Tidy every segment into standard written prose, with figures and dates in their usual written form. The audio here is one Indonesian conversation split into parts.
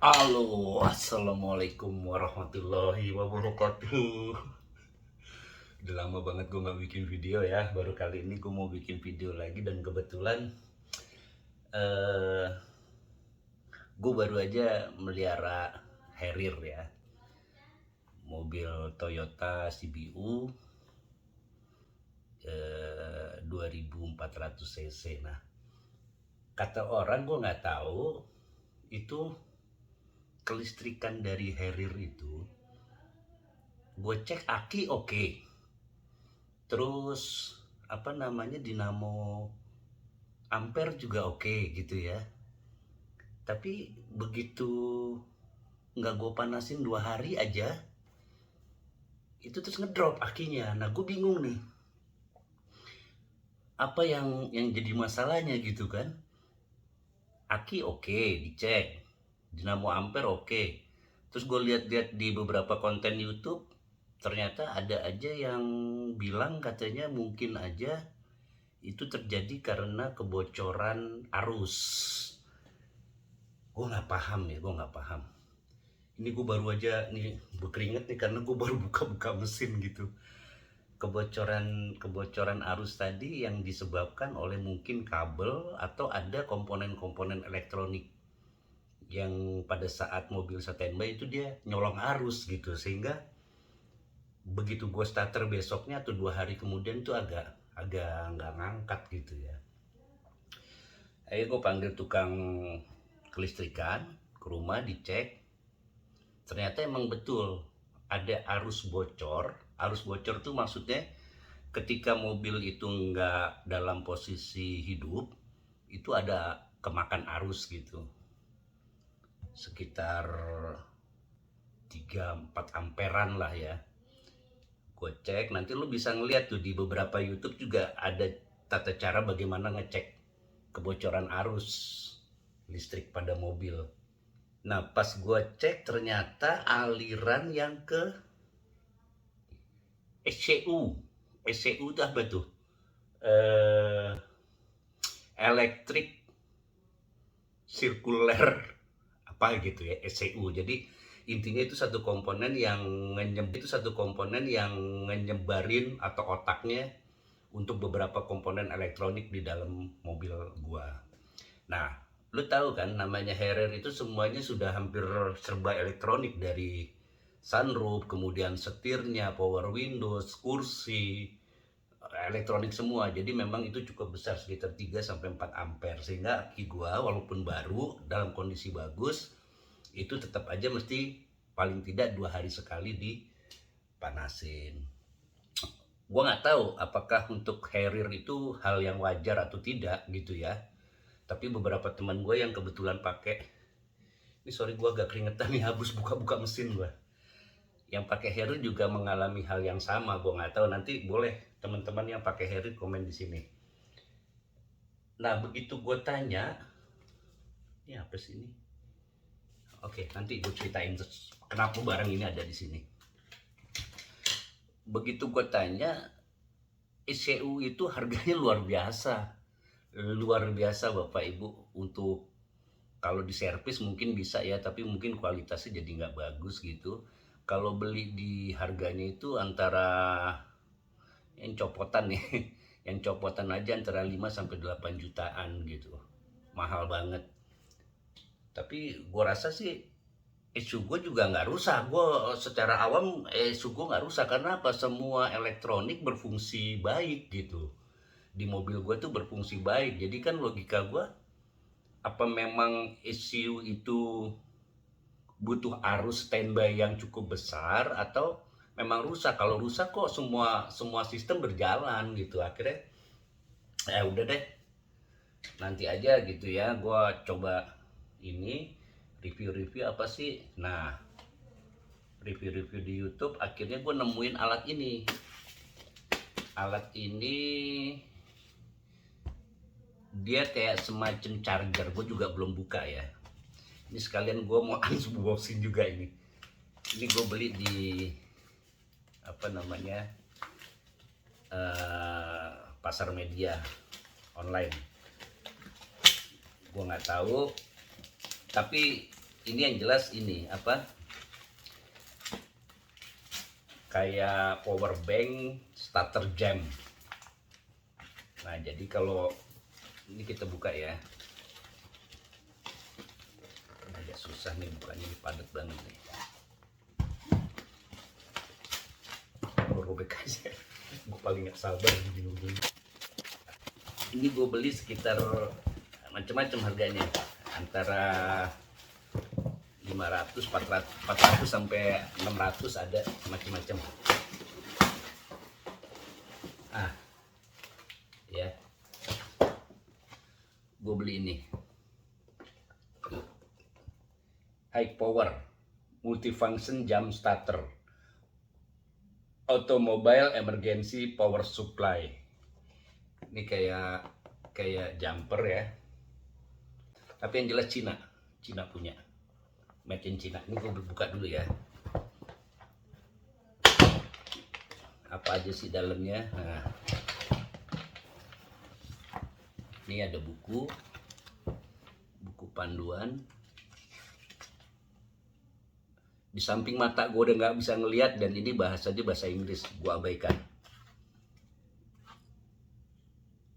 Halo, assalamualaikum warahmatullahi wabarakatuh. Udah lama banget gue nggak bikin video ya. Baru kali ini gue mau bikin video lagi dan kebetulan eh gue baru aja melihara Harrier ya, mobil Toyota CBU 2400 cc. Nah, kata orang gue nggak tahu itu kelistrikan dari Harrier itu. Gue cek aki oke. Terus apa namanya dinamo ampere juga oke gitu ya. Tapi begitu nggak gue panasin 2 hari aja, itu terus ngedrop akinya. Nah gue bingung nih, apa yang jadi masalahnya gitu kan? Aki oke dicek, dinamo ampere oke. Terus gue lihat-lihat di beberapa konten YouTube, ternyata ada aja yang bilang katanya mungkin aja itu terjadi karena kebocoran arus. Gue nggak paham ya, gue nggak paham. Ini gue baru aja nih berkeringat nih karena gue baru buka-buka mesin gitu. Kebocoran arus tadi yang disebabkan oleh mungkin kabel atau ada komponen-komponen elektronik yang pada saat mobil standby itu dia nyolong arus gitu, sehingga begitu gue starter besoknya atau 2 hari kemudian tuh agak agak nggak ngangkat gitu ya. Akhirnya gue panggil tukang kelistrikan ke rumah dicek. Ternyata emang betul ada arus bocor. Arus bocor tuh maksudnya ketika mobil itu nggak dalam posisi hidup, itu ada kemakan arus gitu. Sekitar 3-4 amperan lah ya. Gue cek, nanti lu bisa ngeliat tuh di beberapa YouTube juga ada tata cara bagaimana ngecek kebocoran arus listrik pada mobil. Nah pas gue cek ternyata aliran yang ke SCU. SCU itu apa tuh? Eh, Electric Circular apa gitu ya, SCU. Jadi intinya itu satu komponen yang nyebarin atau otaknya untuk beberapa komponen elektronik di dalam mobil gua. Nah, lu tahu kan namanya Harrier itu semuanya sudah hampir serba elektronik, dari sunroof, kemudian setirnya, power windows, kursi, elektronik semua. Jadi memang itu cukup besar, sekitar 3 sampai 4 ampere, sehingga aki gua walaupun baru dalam kondisi bagus itu tetap aja mesti paling tidak 2 hari sekali dipanasin. Gua nggak tahu apakah untuk Harrier itu hal yang wajar atau tidak gitu ya. Tapi beberapa teman gue yang kebetulan pakai, ini sorry gue agak keringetan nih habis buka-buka mesin gue, yang pakai Harrier juga mengalami hal yang sama. Gue nggak tahu, nanti boleh teman-teman yang pakai Harrier komen di sini. Nah begitu gue tanya, ini apa sih ini? Oke, nanti gue ceritain kenapa barang ini ada di sini. Begitu gue tanya, ECU itu harganya luar biasa Bapak Ibu. Untuk kalau di servis mungkin bisa ya, tapi mungkin kualitasnya jadi nggak bagus gitu. Kalau beli di harganya itu antara yang copotan nih, yang copotan aja antara 5 sampai 8 jutaan gitu. Mahal banget. Tapi gue rasa sih isu gue juga nggak rusak. Gue secara awam isu gue nggak rusak karena apa? Semua elektronik berfungsi baik gitu. Di mobil gue tuh berfungsi baik. Jadi kan logika gue, apa memang isu itu butuh arus standby yang cukup besar atau memang rusak? Kalau rusak kok semua sistem berjalan gitu. Akhirnya udah deh, nanti aja gitu ya, gue coba ini review-review apa sih. Nah review-review di YouTube akhirnya gue nemuin alat ini. Dia kayak semacam charger, gue juga belum buka ya. Ini sekalian gue mau unboxing juga ini gue beli di apa namanya, pasar media online. Gue nggak tahu, tapi ini yang jelas ini apa, kayak power bank starter jam. Nah jadi kalau ini kita buka ya, agak susah nih bukanya, ini padat banget nih. Robek aja, gue paling gak sabar gini. Ini gue beli sekitar macam-macam harganya, antara 500, 400 sampai 600 ada macam-macam. Ya, gue beli ini high power multifunction jam starter automobile emergency power supply. Ini kayak jumper ya, tapi yang jelas Cina punya, made in Cina. Ini gue buka dulu ya, apa aja sih dalamnya. Nah, ini ada buku panduan. Di samping mata gue udah nggak bisa ngelihat, dan ini bahasanya bahasa Inggris, gue abaikan.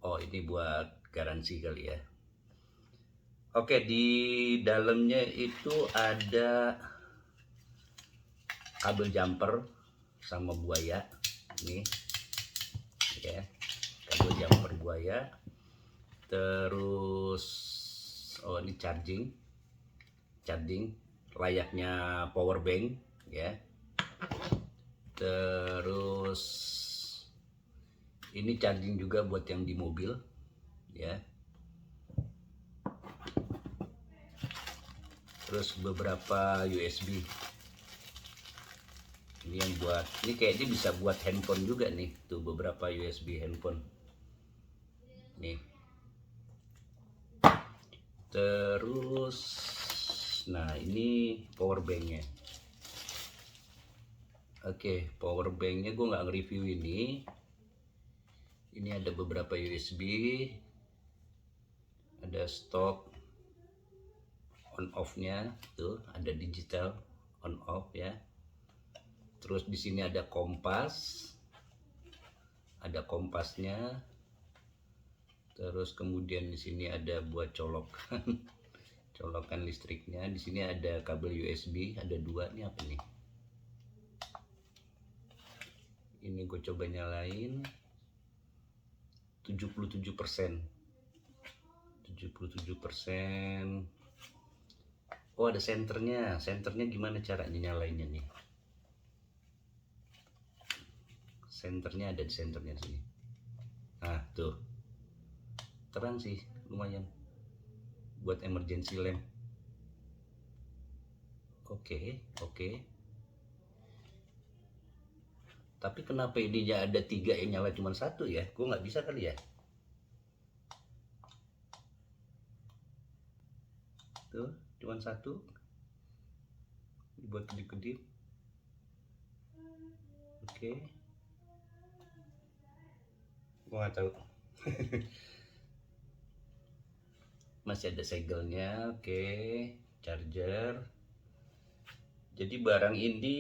Oh, ini buat garansi kali ya. Oke, di dalamnya itu ada kabel jumper sama buaya. Ini ya, kabel jumper buaya. Terus oh, ini charging layaknya power bank ya. Terus ini charging juga buat yang di mobil ya. Terus beberapa USB. Ini yang buat, ini kayaknya bisa buat handphone juga nih, tuh beberapa USB handphone nih. Terus nah ini power banknya. Oke, power banknya gue nggak nge-review ini. Ini ada beberapa USB, ada stok on off-nya, tuh ada digital on off ya. Terus di sini ada kompas, ada kompasnya. Terus kemudian di sini ada buat colokan listriknya. Di sini ada kabel USB, ada 2. Ini apa nih? Ini gue coba nyalain. 77%. Oh, ada senternya. Senternya gimana caranya nyalainnya nih? Senternya ada di senternya sini. Nah, tuh. Terang sih, lumayan. Buat emergency lamp. Oke. Tapi kenapa ini ada 3 yang nyala cuma 1 ya? Gue nggak bisa kali ya? Tuh, cuma 1. Buat kedip-kedip. Oke. Gue nggak tahu. Masih ada segelnya. Oke. Charger. Jadi barang ini,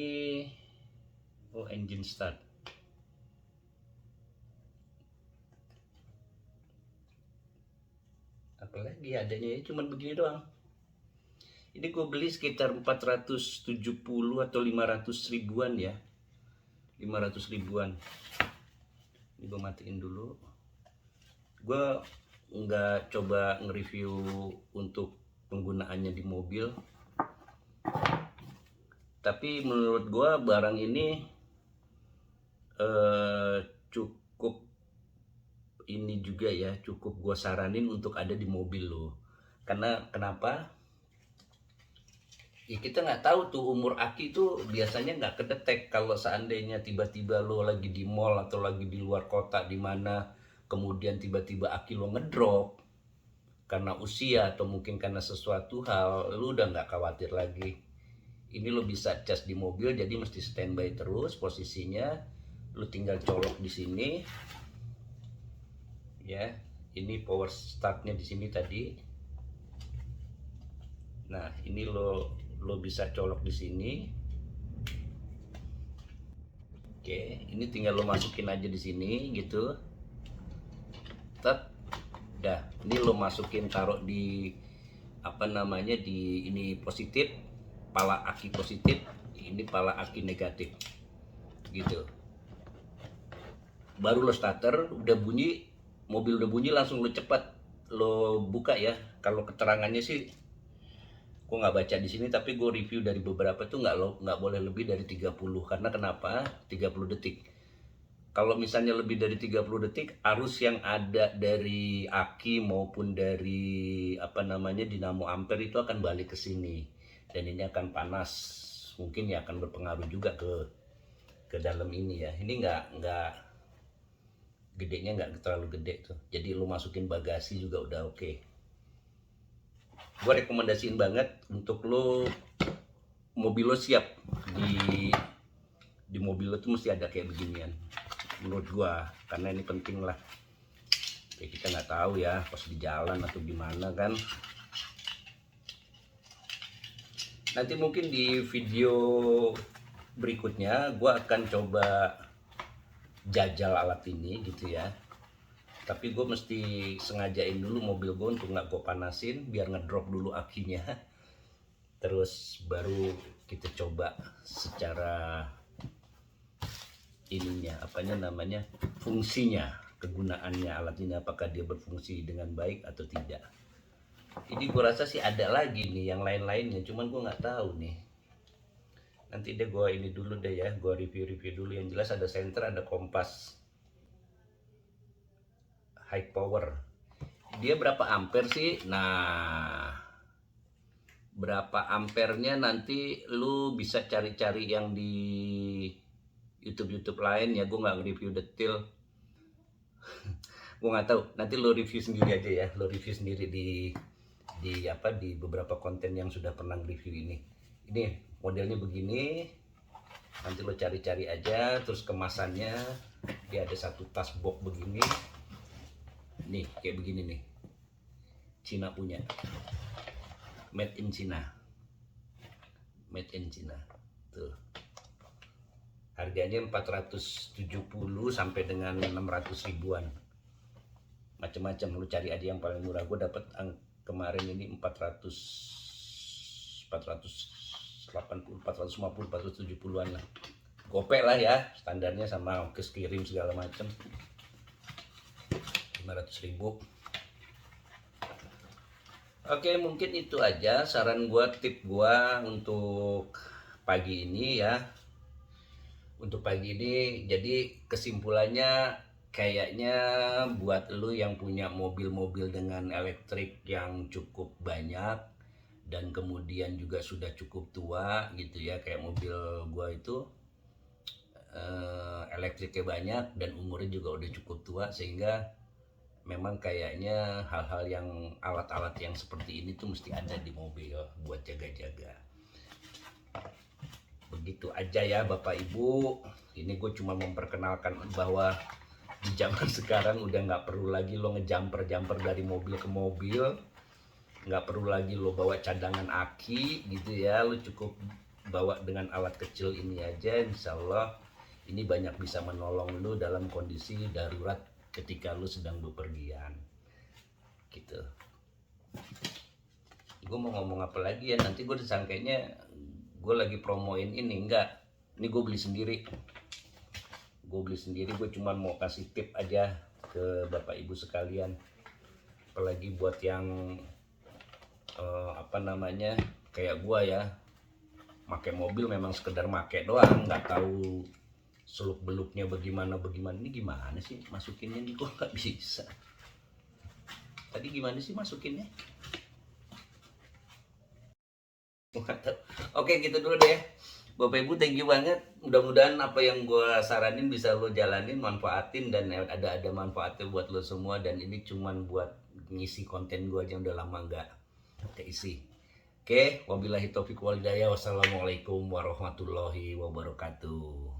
oh, engine start. Apalagi adanya ya, cuman begini doang. Ini gue beli sekitar 470 atau 500 ribuan ya. 500 ribuan. Ini gue matiin dulu. Gue nggak coba nge-review untuk penggunaannya di mobil. Tapi menurut gue barang ini cukup ini juga ya, cukup gue saranin untuk ada di mobil lo. Karena kenapa? Ya kita nggak tahu tuh umur aki tuh biasanya nggak kedetek kalau seandainya tiba-tiba lo lagi di mall atau lagi di luar kota di mana kemudian tiba-tiba aki lo ngedrop karena usia atau mungkin karena sesuatu hal, lo udah nggak khawatir lagi. Ini lo bisa cas di mobil, jadi mesti standby terus posisinya. Lo tinggal colok di sini ya. Ini power startnya di sini tadi. Nah, ini lo bisa colok di sini. Oke, ini tinggal lo masukin aja di sini gitu. Tet, dah. Ini lo masukin, taruh di apa namanya, di ini positif, pala aki positif, ini pala aki negatif, gitu. Baru lo starter, udah bunyi, mobil udah bunyi, langsung lo cepat lo buka ya. Kalau keterangannya sih gue nggak baca di sini, tapi gue review dari beberapa tuh nggak boleh lebih dari 30. Karena kenapa 30 detik, kalau misalnya lebih dari 30 detik, arus yang ada dari aki maupun dari apa namanya dinamo ampere itu akan balik ke sini, dan ini akan panas, mungkin ya akan berpengaruh juga ke dalam ini ya. Ini nggak gedenya, nggak terlalu gede tuh, jadi lu masukin bagasi juga udah oke. Gue rekomendasiin banget untuk lo, mobil lo siap, di mobil lo tuh mesti ada kayak beginian menurut gua, karena ini penting lah ya. Kita nggak tahu ya pas di jalan atau gimana kan. Nanti mungkin di video berikutnya gua akan coba jajal alat ini gitu ya, tapi gue mesti sengajain dulu mobil gue untuk nggak gue panasin, biar ngedrop dulu akinya, terus baru kita coba secara ininya, apanya namanya, fungsinya, kegunaannya alat ini, apakah dia berfungsi dengan baik atau tidak. Ini gue rasa sih ada lagi nih yang lain-lainnya, cuman gue nggak tahu nih. Nanti deh gue ini dulu deh ya, gue review dulu. Yang jelas ada senter, ada kompas high power. Dia berapa ampere sih? Nah, berapa ampernya nanti lu bisa cari-cari yang di YouTube lain ya. Gue nggak review detail. Gue nggak tahu. Nanti lu review sendiri aja ya. Lu review sendiri di beberapa konten yang sudah pernah review ini. Ini modelnya begini. Nanti lo cari-cari aja. Terus kemasannya dia ada satu tas box begini. Nih kayak begini nih, Cina punya, made in China tuh. Harganya 470 sampai dengan 600 ribuan, macam-macam. Lu cari aja yang paling murah. Gue dapet kemarin ini 480, 470-an lah, gopek lah ya standarnya, sama ongkos kirim segala macam 500 ribu. Oke, mungkin itu aja saran gua, tip gua untuk pagi ini ya. Untuk pagi ini, jadi kesimpulannya kayaknya buat lu yang punya mobil-mobil dengan elektrik yang cukup banyak dan kemudian juga sudah cukup tua gitu ya, kayak mobil gua itu elektriknya banyak dan umurnya juga udah cukup tua, sehingga memang kayaknya hal-hal yang alat-alat yang seperti ini tuh mesti ada di mobil buat jaga-jaga. Begitu aja ya Bapak Ibu. Ini gue cuma memperkenalkan bahwa di zaman sekarang udah nggak perlu lagi lo ngejumper dari mobil ke mobil, nggak perlu lagi lo bawa cadangan aki gitu ya. Lo cukup bawa dengan alat kecil ini aja, insya Allah ini banyak bisa menolong lo dalam kondisi darurat ketika lu sedang bepergian gitu. Gue mau ngomong apa lagi ya, nanti gue disangkanya gue lagi promoin ini. Enggak, ini gue beli sendiri. Gue cuma mau kasih tip aja ke Bapak Ibu sekalian, apalagi buat yang kayak gue ya, pakai mobil memang sekedar pakai doang, nggak tahu seluk beluknya bagaimana. Ini gimana sih masukinnya nih, kok nggak bisa. Tadi gimana sih masukinnya? Oke, gitu dulu deh Bapak Ibu, thank you banget. Mudah-mudahan apa yang gue saranin bisa lo jalanin, manfaatin, dan ada manfaatnya buat lo semua. Dan ini cuman buat ngisi konten gue aja, udah lama nggak keisi. Oke, wabillahi taufiq wal hidayah. Wassalamualaikum warahmatullahi wabarakatuh.